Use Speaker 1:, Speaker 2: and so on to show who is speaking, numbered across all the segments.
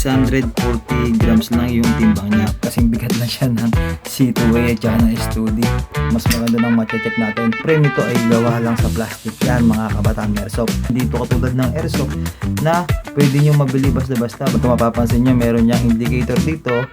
Speaker 1: 640 grams lang yung timbang niya. Kasing bigat na siya ng C2A at saka ng S2D. Mas maganda nang mache-check natin. Frame nito ay gawa lang sa plastic yan mga kabataan airsoft. Dito katulad ng airsoft na pwede nyo mabili basta-basta. Kung mapapansin nyo, meron niyang indicator dito.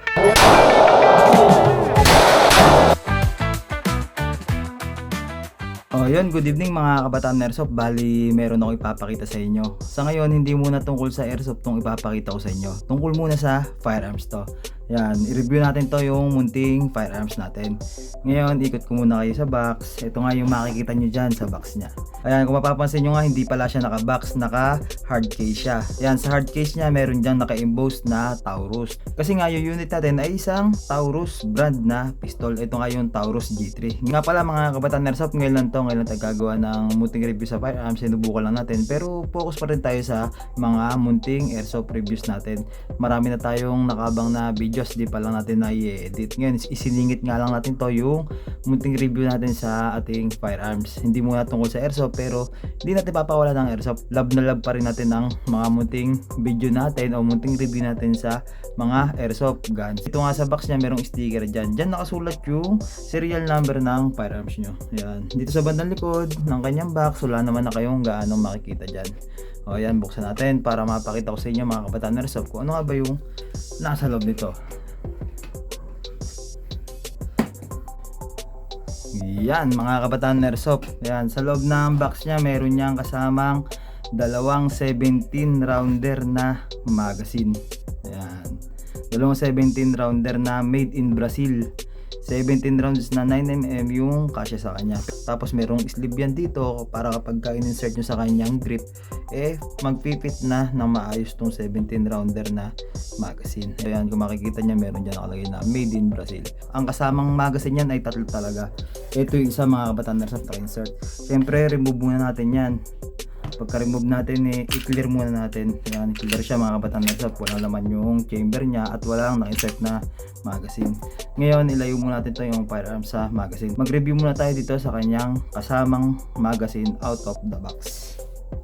Speaker 1: Oh, yun, good evening mga kabataan airsoft. Bali, meron akong ipapakita sa inyo. Sa ngayon, hindi muna tungkol sa airsoft tong ipapakita ko sa inyo. Tungkol muna sa firearms to. Yan, i-review natin to yung munting firearms natin. Ngayon, ikot ko muna kayo sa box. Ito nga yung makikita nyo dyan sa box nya. Ayan, kung mapapansin nyo nga, hindi pala siya naka-box, naka-hard case siya. Yan, sa hard case nya, meron dyan naka-embossed na Taurus. Kasi nga yung unit natin ay isang Taurus brand na pistol. Ito nga yung Taurus G3. Nga pala mga kabataan airsoft, ngayon tayo gagawa ng munting review sa firearms. Sinubukan lang natin. Pero focus pa rin tayo sa mga munting airsoft reviews natin. Marami na tayong nakabang na videos, di pa lang natin na i-edit. Ngayon, isiningit nga lang natin to yung munting review natin sa ating firearms. Hindi muna tungkol sa airsoft, pero hindi natin papawala ng airsoft. Love na love pa rin natin ang mga munting video natin o munting review natin sa mga airsoft guns. Ito nga sa box niya, merong sticker dyan. Dyan nakasulat yung serial number ng firearms nyo. Yan. Dito sa bandang likod ng kanyang box, wala naman na kayong gaano makikita dyan. O yan, buksan natin para mapakita ko sa inyo mga kabataan airsoft kung ano nga ba yung nasa loob nito. Yan mga kabataan airsoft. Yan, sa loob ng box niya meron niyang kasamang dalawang 17 rounder na magazine. Yan. Dalawang 17 rounder na made in Brazil. 17 rounds na 9mm yung kasya sa kanya. Tapos merong sleeve yan dito para kapag in-insert nyo sa kanyang grip, magpipit na ng maayos tong 17 rounder na magazine. Ayan, kung makikita nyo, meron dyan nakalagay na made in Brazil. Ang kasamang magazine yan ay tatlo talaga. Ito yung isa mga kabataan airsoft insert. Siyempre, remove muna natin yan. Pagka-remove natin, i-clear muna natin. Yan, i-clear siya mga kabataan airsoft. Wala naman yung chamber niya at walang na-insert na magazine. Ngayon, ilayo muna natin to yung firearm sa magazine. Mag-review muna tayo dito sa kanyang kasamang magazine out of the box.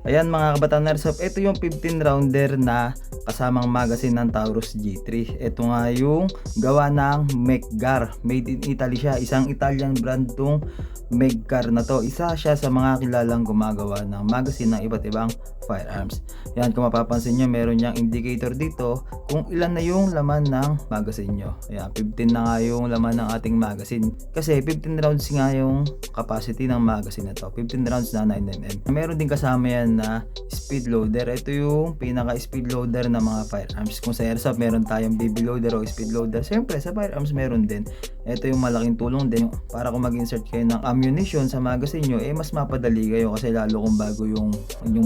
Speaker 1: Ayan mga kabataan airsoft, ito yung 15 rounder na kasamang magazine ng Taurus G3. Ito nga yung gawa ng Meggar. Made in Italy siya. Isang Italian brand tong Meggar na to. Isa siya sa mga kilalang gumagawa ng magazine ng iba't ibang firearms. Yan, kung mapapansin nyo, meron niyang indicator dito kung ilan na yung laman ng magazine nyo. Ayan, 15 na nga yung laman ng ating magazine. Kasi 15 rounds nga yung capacity ng magazine na to. 15 rounds na 9mm. Meron din kasama yan na speed loader. Ito yung pinaka speed loader ng mga firearms. Kung sa airsoft meron tayong baby loader o speed loader, siyempre sa firearms meron din. Ito yung malaking tulong din para kung mag-insert kayo ng ammunition sa magazine nyo, mas mapadali kayo kasi lalo kung bago yung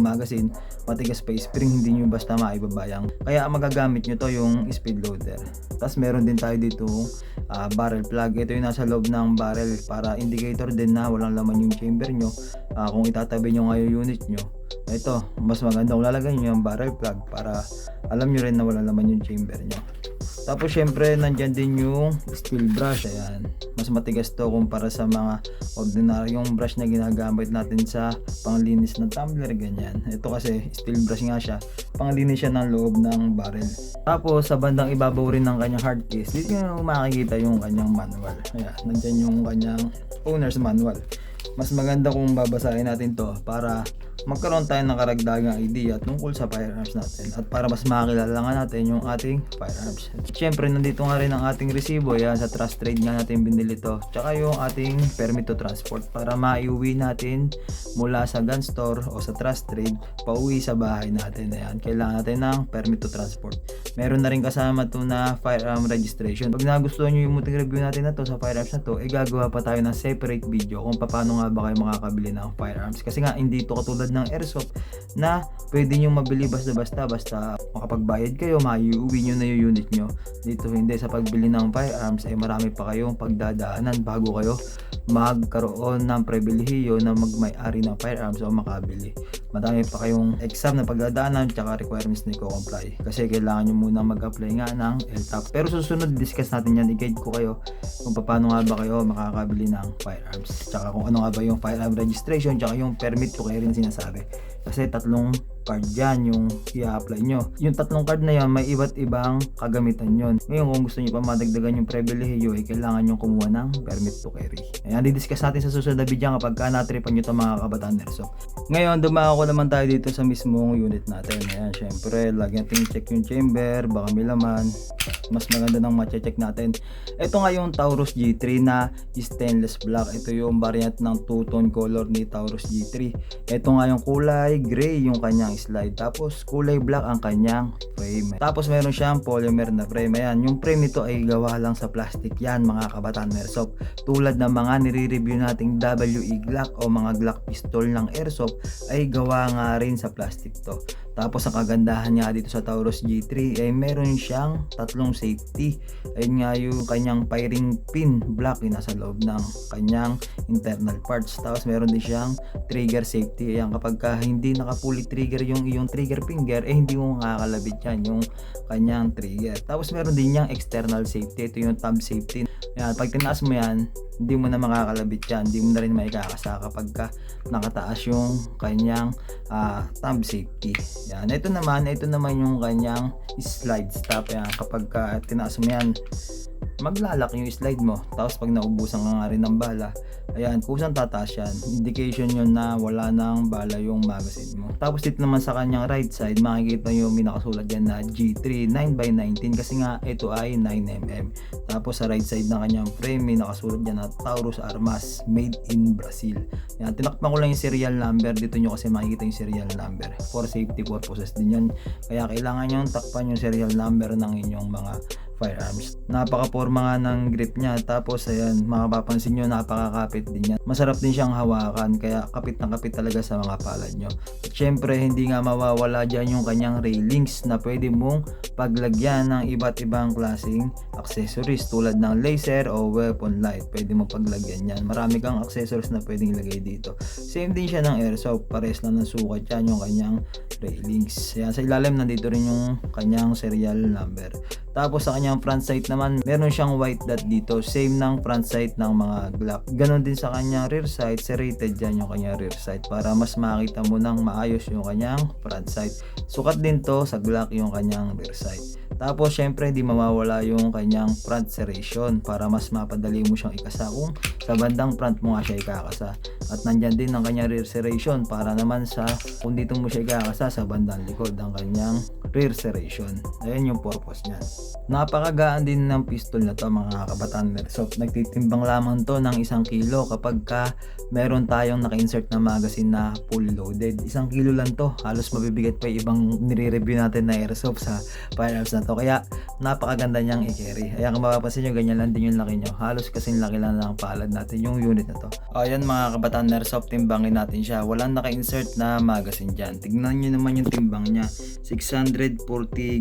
Speaker 1: magazine, matigas pa spring, hindi nyo basta maibabayang. Kaya magagamit nyo to yung speed loader. Tapos meron din tayo dito barrel plug. Ito yung nasa loob ng barrel para indicator din na walang laman yung chamber nyo. Kung itatabi nyo nga yung unit nyo, ito, mas maganda kung lalagay nyo yung barrel plug para alam nyo rin na walang laman yung chamber nyo. Tapos syempre nandyan din yung steel brush. Ayan, mas matigas to kumpara sa mga ordinaryong brush na ginagamit natin sa panglinis ng tumbler, ganyan. Ito kasi steel brush nga siya, panglinis siya ng loob ng barrel. Tapos sa bandang ibabaw rin ng kanyang hard case, dito nyo makikita yung kanyang manual. Ayan, nandyan yung kanyang owner's manual. Mas maganda kung babasahin natin to para magkaroon tayo ng karagdagang idea tungkol sa firearms natin at para mas makilala nga natin yung ating firearms. Siyempre nandito nga rin ang ating resibo, yan sa trust trade nga natin binili to, tsaka yung ating permit to transport para maiuwi natin mula sa gun store o sa trust trade pauwi sa bahay natin. Ayan, kailangan natin ng permit to transport. Meron na rin kasama to na firearm registration. Pag nagustuhan nyo yung munting review natin na to sa firearms na to, gagawa pa tayo ng separate video kung paano nga ba kayo makakabili ng firearms. Kasi nga hindi to katulad ng airsoft na pwede nyo mabili basta makapagbayad kayo, maiuwi nyo na yung unit nyo. Dito hindi, sa pagbili ng firearms ay marami pa kayong pagdadaanan bago kayo magkaroon ng pribilehiyo na magmay-ari ng firearms o makabili. Madami pa kayong exam na pagdadaanan tsaka requirements na i-comply kasi kailangan nyo muna mag-apply nga ng LTAP. Pero susunod discuss natin yan, i-guide ko kayo kung paano nga ba kayo makakabili ng firearms tsaka kung ano nga ba yung firearm registration tsaka yung permit to carry na sinasabi. Kasi tatlong card yan yung i-apply nyo. Yung tatlong card na yan, may iba't ibang kagamitan yon. Ngayon, kung gusto nyo pa madagdagan yung pribilehiyo, ay kailangan nyo kumuha ng permit to carry. Ayan, didiscuss natin sa susunod na video kapag natripan nyo ito mga kabataan Airsoft. Ngayon, dumako naman tayo dito sa mismong unit natin. Ayan, syempre, lagi natin check yung chamber, baka may laman. Mas maganda nang ma-check natin. Ito nga yung Taurus G3 na stainless black. Ito yung variant ng two-tone color ni Taurus G3. Ito nga yung kulay gray yung kanyang slide. Tapos kulay black ang kanyang frame. Tapos meron siyang polymer na frame. Ayan, yung frame nito ay gawa lang sa plastic yan mga kabataan Airsoft. Tulad ng mga nire-review nating WE Glock o mga Glock pistol ng Airsoft ay gawa nga rin sa plastic to. Tapos ang kagandahan nga dito sa Taurus G3 ay meron siyang tatlong safety. Ayun nga yung kanyang firing pin block yung nasa loob ng kanyang internal parts. Tapos meron din siyang trigger safety. Ayan, kapag hindi nakapuli trigger yung iyong trigger finger, hindi mo makakalabit yan yung kanyang trigger. Tapos meron din niyang external safety. Ito yung thumb safety. Ayan, pag tinaas mo yan, hindi mo na makakalabit yan. Hindi mo na rin maikakasa kapag nakataas yung kanyang thumb safety. Yan, ito naman yung kanyang slide stop. Yan, kapag tinaas mo yan, maglalak yung slide mo. Tapos pag naubusan ka nga rin ng bala, ayan, kusang tataas yan. Indication yun na wala nang bala yung magazine mo. Tapos dito naman sa kanyang right side, makikita nyo may nakasulat dyan na G3 9x19 kasi nga ito ay 9mm. Tapos sa right side ng kanyang frame, may nakasulat dyan na Taurus Armas made in Brazil. Yan, tinakpan ko lang yung serial number. Dito nyo kasi makikita yung serial number. For safety purposes din yan. Kaya kailangan nyo takpan yung serial number ng inyong mga firearms. Napaka-forma nga ng grip niya. Tapos ayan, mapapansin nyo, napakakapit din yan. Masarap din siyang hawakan, kaya kapit na kapit talaga sa mga palad nyo. At syempre, hindi nga mawawala dyan yung kanyang railings na pwede mong paglagyan ng iba't ibang klaseng accessories tulad ng laser o weapon light. Pwede mo paglagyan yan. Marami kang accessories na pwedeng ilagay dito. Same din siya ng airsoft. Pares lang ng sukat yan yung kanyang railings. Ayan, sa ilalim nandito rin yung kanyang serial number. Tapos sa kanyang front sight naman, meron siyang white dot dito. Same ng front sight ng mga Glock. Ganon din sa kanyang rear sight. Serrated dyan yung kanyang rear sight para mas makita mo nang maayos yung kanyang front sight. Sukat din to sa Glock yung kanyang rear sight. Tapos syempre hindi mawawala yung kanyang front serration para mas mapadali mo siyang ikasa kung sa bandang front mo nga siya ikakasa. At nandyan din ang kanyang rear serration para naman sa kung dito mo siya ikakasa sa bandang likod ang kanyang rear serration. Ayan yung purpose niya. Napakagaan din ng pistol na to mga kabataan Airsoft. Nagtitimbang lamang to ng 1 kilo kapag meron tayong naka-insert na magazine na fully loaded. 1 kilo lang to. Halos mabibigat pa yung ibang nire-review natin na Airsoft sa firearms na to. Kaya napakaganda niyang i-carry. Ayan, kung mapapansin nyo, ganyan lang din yung laki nyo. Halos kasing laki lang ng palad natin yung unit na to. Ayan mga kabataan Airsoft, timbangin natin siya. Walang naka-insert na magazine dyan. Tignan nyo naman yung timbang niya. 640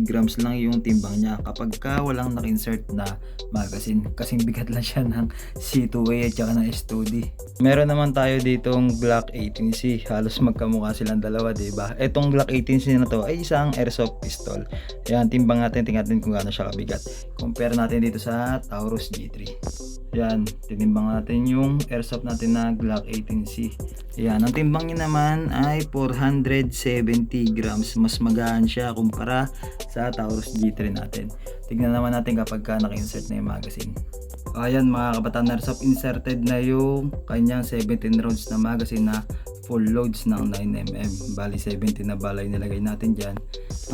Speaker 1: grams lang yung timbang niya. Kapag walang naka-insert na magazine, kasing bigat lang siya ng C2A at saka ng S2D. Meron naman tayo ditong Glock 18C. Halos magkamukha silang dalawa, diba? Etong Glock 18C na to ay isang airsoft pistol. Ayan, timbang natin, tingnan natin kung gaano siya kabigat. Compare natin dito sa Taurus G3. Ayan, tinimbang natin yung airsoft natin na Glock 18C. Ayan, ang timbang niya naman ay 470 grams. Mas magaan siya kumpara sa Taurus G3 natin. Tignan naman natin kapag naka-insert na yung magazine. Ayan mga kabataan Airsoft, inserted na yung kanyang 17 rounds na magazine na full loads ng 9mm. Bali 17 na balay nilagay natin dyan.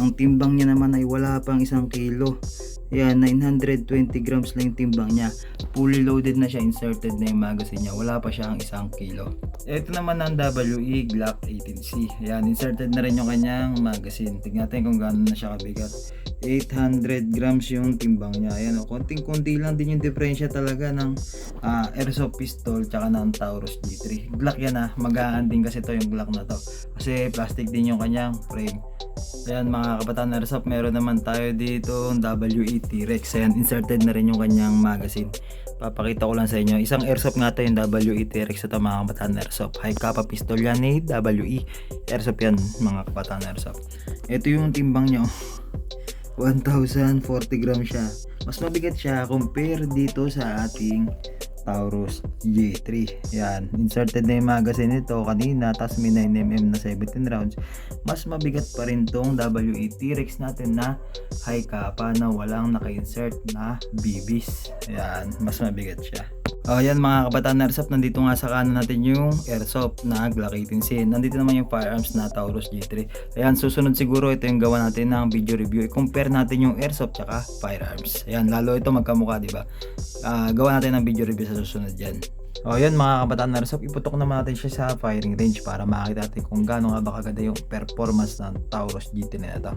Speaker 1: Ang timbang niya naman ay wala pang 1 kilo. Ayan, 920 grams lang yung timbang niya. Fully loaded na siya, inserted na yung magazine niya. Wala pa siyang 1 kilo. Ito naman ang WE Glock 18C. Ayan, inserted na rin yung kanyang magazine. Tignan natin kung gaano na siya kabigat. 800 grams yung timbang niya. Ayan, konting-konti lang din yung diferensya talaga ng airsoft pistol tsaka ng Taurus G3. Glock yan magaan din kasi to yung Glock na to. Kasi plastic din yung kanyang frame. Ayan mga kabataan Airsoft, meron naman tayo dito WE T-Rex. Ayan, inserted na rin yung kanyang magazine. Papakita ko lang sa inyo. Isang airsoft nga to yung WE T-Rex ito mga kabataan Airsoft. High Kappa pistol yan ni WE. Airsoft yan mga kabataan Airsoft. Ito yung timbang nyo. 1040 grams siya. Mas mabigat siya compare dito sa ating Taurus G3. Yan, inserted na yung magazine nito kanina, tapos may 9mm na 17 rounds. Mas mabigat pa rin tong WE T-Rex natin na high kappa na walang naka-insert na BBs. Yan, mas mabigat siya. Yan mga kabataan airsoft, nandito nga sa kanan natin yung airsoft na Glock 18C. Nandito naman yung firearms na Taurus G3. Ayan, susunod siguro ito yung gawa natin ng video review. I-compare natin yung airsoft tsaka firearms. Ayan, lalo ito magkamukha, di ba? Gawa natin ng video review sa susunod yan. Yan mga kabataan airsoft, iputok naman natin siya sa firing range para makita natin kung gaano nga ba kaganda yung performance ng Taurus G3 na ito.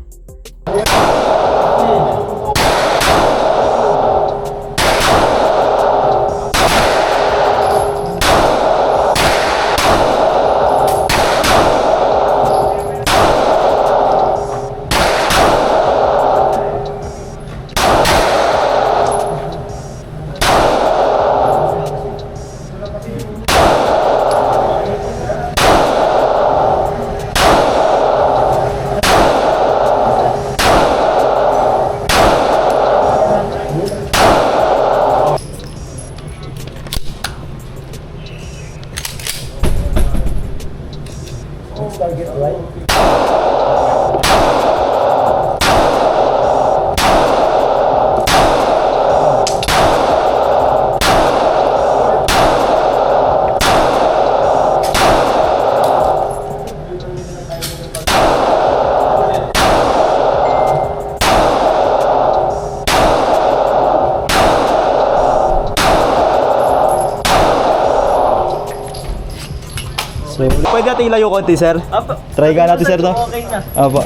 Speaker 2: Target right.
Speaker 1: So, pwede natin ilayo konti, sir?
Speaker 2: Apo.
Speaker 1: Try ka natin, sir, no?
Speaker 2: Okay na.
Speaker 1: Apo.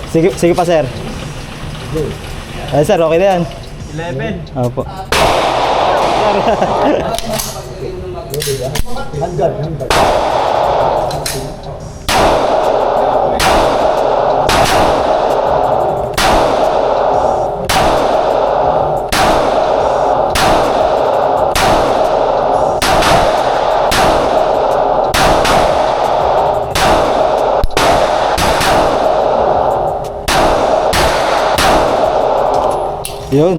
Speaker 1: Sige, sige pa, sir. Ay, sir, okay na yan.
Speaker 2: 11.
Speaker 1: Apo.
Speaker 2: Hanggang.
Speaker 1: Yun.